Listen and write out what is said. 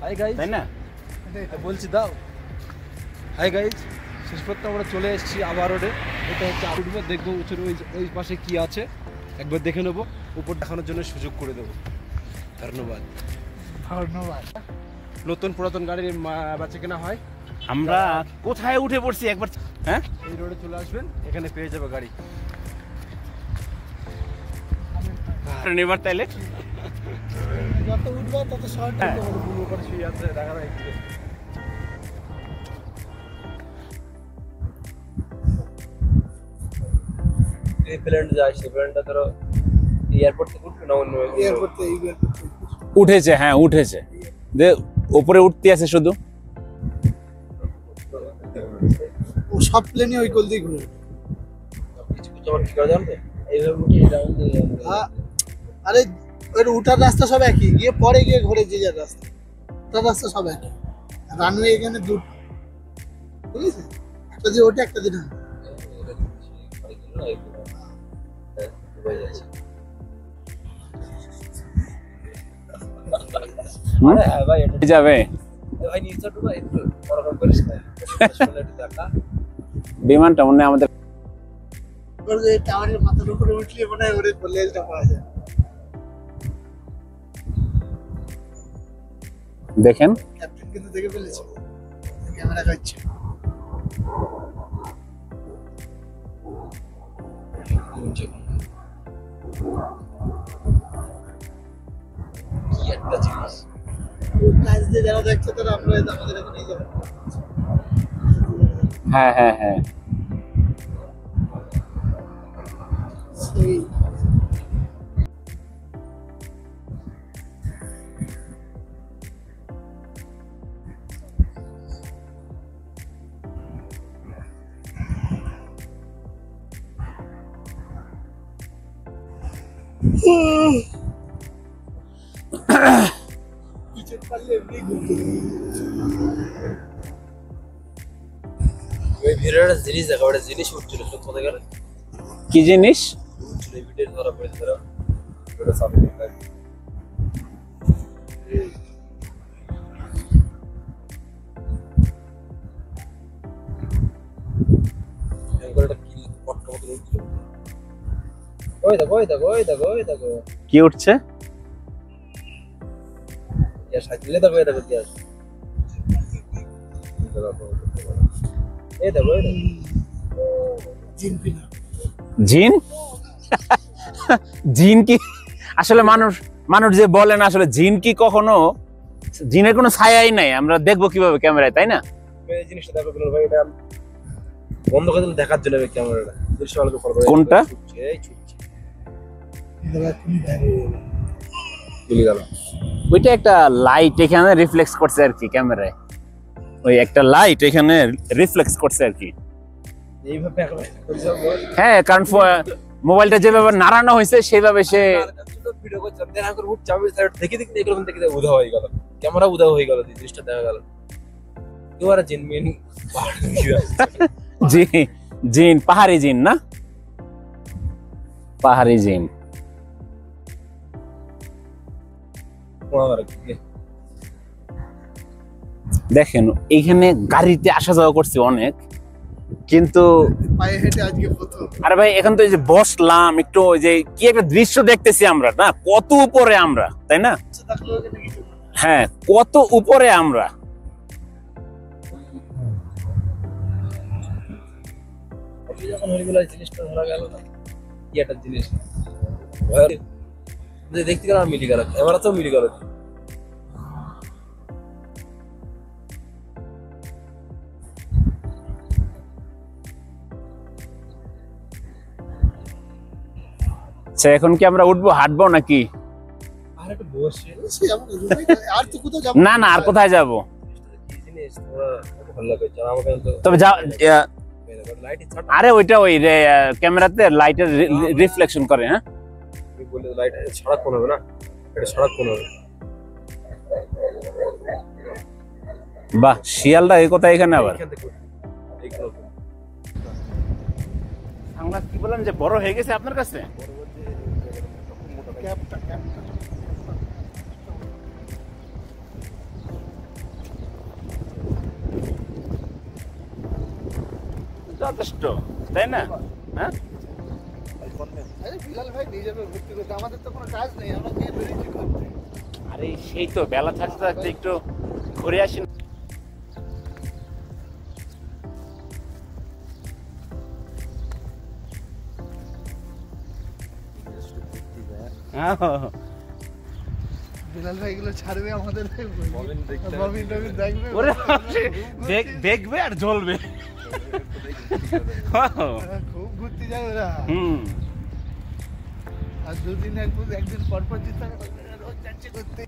Hi guys, তাই না? বলছি দাও। হাই গাইজ, শেষ পর্যন্ত আমরা চলে এসেছি আবার রোডে। এটা হচ্ছে উঠবো, দেখবো উঁচুর ওই পাশে কি আছে একবার দেখে নেবো, উপর দেখানোর জন্য সুযোগ করে দেবো। ধন্যবাদ। নতুন পুরাতন গাড়ির বেচা কেনা হয়। আমরা কোথায় উঠে পড়ছি একবার? হ্যাঁ, এই রোডে চলে আসবেন, এখানে পেয়ে যাবে গাড়ি। এবার তাইলে যত উঠবো তত শর্ট উপরে শুয়ে আছে, দেখা যায়। এই প্লেনটা যায়, সেই প্লেনটা ধরো এয়ারপোর্ট থেকে উঠবে না অন্য এয়ারপোর্ট থেকে? উঠেছে, হ্যাঁ উঠেছে, যে উপরে উঠতে আছে শুধু। ও সব প্লেনে ওই গোল দিয়ে ঘুরে। কিছু কিছু আমার কি করে জানতে, এইভাবে উঠে রাউন্ড দিয়ে আরে ওর উঠার রাস্তা সব একই, গিয়ে পরে গিয়ে ঘুরে যে যার রাস্তা, তার রাস্তা সব একই। রানওয়ে এখানে দুটো, ঠিক আছে, একটা দিয়ে ওঠে একটা দিয়ে যাবে বিমানটা মনে হয় আমাদের টাওয়ারের মাথার উপরে উঠলে মনে হয় ওরে লেজটা পাওয়া যায়। দেখেন, ক্যাপ্টেন কিন্তু দেখে ফেলেছে, ক্যামেরা কাটছে। একটা জিনিস কাজ দিয়ে যারা দেখছে তারা আমরা আমাদের এখানে যাবো। হ্যাঁ হ্যাঁ হ্যাঁ, সেই পিছন পারলে এমনি ঘুরতে ওই ভিডিওটা জিনিস দেখা, ওটা জিনিস উঠছিল কোথায় গেল, কি জিনিস? উঠছিল ভিডিও ধরা পড়েছে, ধরা ওটা সামনে লাগে। একটা কি পট্ট মতো উঠছিল, ওই দেখো ওই দেখো ওই দেখো ওই দেখো কি উঠছে? ইয়া সাইকেলে দেখো, এই দেখো কি আছে, এই দেখো ওই দেখো জিন পিনা। জিন? জিন কি আসলে মানুষ মানুষ যে বলেন, আসলে জিন কি কখনো, জিনের কোনো ছায়াই নাই, আমরা দেখবো কিভাবে ক্যামেরায়, তাই না? এই জিনিসটা দেখো বিনোদ ভাই, এটা বন্ধ করে দিলে দেখার জন্য ক্যামেরাটা দৃশ্য আলোকে ফলো করে। কোনটা? এই ছুটছে এবার তুমি দেখো চলে গেল। ওইটা একটা লাইট এখানে রিফ্লেক্স করছে আর কি ক্যামেরায়, ওই একটা লাইট এখানে রিফ্লেক্স করছে আর কি। এইভাবে হ্যাঁ, কারণ মোবাইলটা যেভাবে নাড়ানো হয়েছে সেইভাবে সে ভিডিও করছিলাম, দেখা করে উঠছে, আমি দেখে দেখে এগুলো দেখে উধাও হয়ে গেল, ক্যামেরা উধাও হয়ে গেল, জিনিসটা দেখা গেল। এবারে জিনমিন জিন, পাহাড়ি জিন না, পাহাড়ি জিন। দেখেন এইখানে গাড়িতে আসা যাওয়া করছি অনেক, কিন্তু পায়ে হেঁটে আজকে প্রথম। আরে ভাই এখন তো এই যে বসলাম একটু, ওই যে কি একটা দৃশ্য দেখতেছি আমরা, না কত উপরে আমরা, তাই না? হ্যাঁ, কত উপরে আমরা। যখন ওইগুলো জিনিসটা ধরা গেল না, কি একটা জিনিস দেখতে গেলাম, মিলি গেল, ক্যামেরা তো মিলি গেল। আচ্ছা, এখন কি আমরা উঠবো, হাঁটবো নাকি? আর একটু বসে আর তো কোথাও যাবো না না, আর কোথায় যাব? কি জিনিস তোমরা ভালো লাগে জানা, আমাকে তো তবে যা, লাইট ছাড়। আরে ওইটা ওই ক্যামেরাতে লাইটের রিফ্লেকশন করে। হ্যাঁ, তুমি বললে লাইট ছাড়া কোন হবে না, এটা ছাড়া কোন হবে। বাহ, শিয়ালটা এই কথা এখানে আবার। আমরা কি বললাম যে বড় হয়ে গেছে আপনার কাছে? যথেষ্ট, তাই না? হ্যাঁ, আরে বিলাল ভাই নিয়ে যাবে ঘুরতে ঘুরতে, আমাদের তো কোনো কাজ নেই, আমরা নিয়ে বেরিয়েছি ঘুরতে। আরে সেই তো বেলা থাকতে থাকতে একটু ঘুরে আসি। বিলাল ভাই এগুলো ছাড়বে আমাদের, ববিন দেখতে ববিন টবিন দেখবে, ওরে দেখবে আর জ্বলবে। খুব ঘুরতে যায় ওরা। হুম, আর দুদিন একদিন পর পর যেতে হবে, রোজ যাচ্ছে ঘুরতে।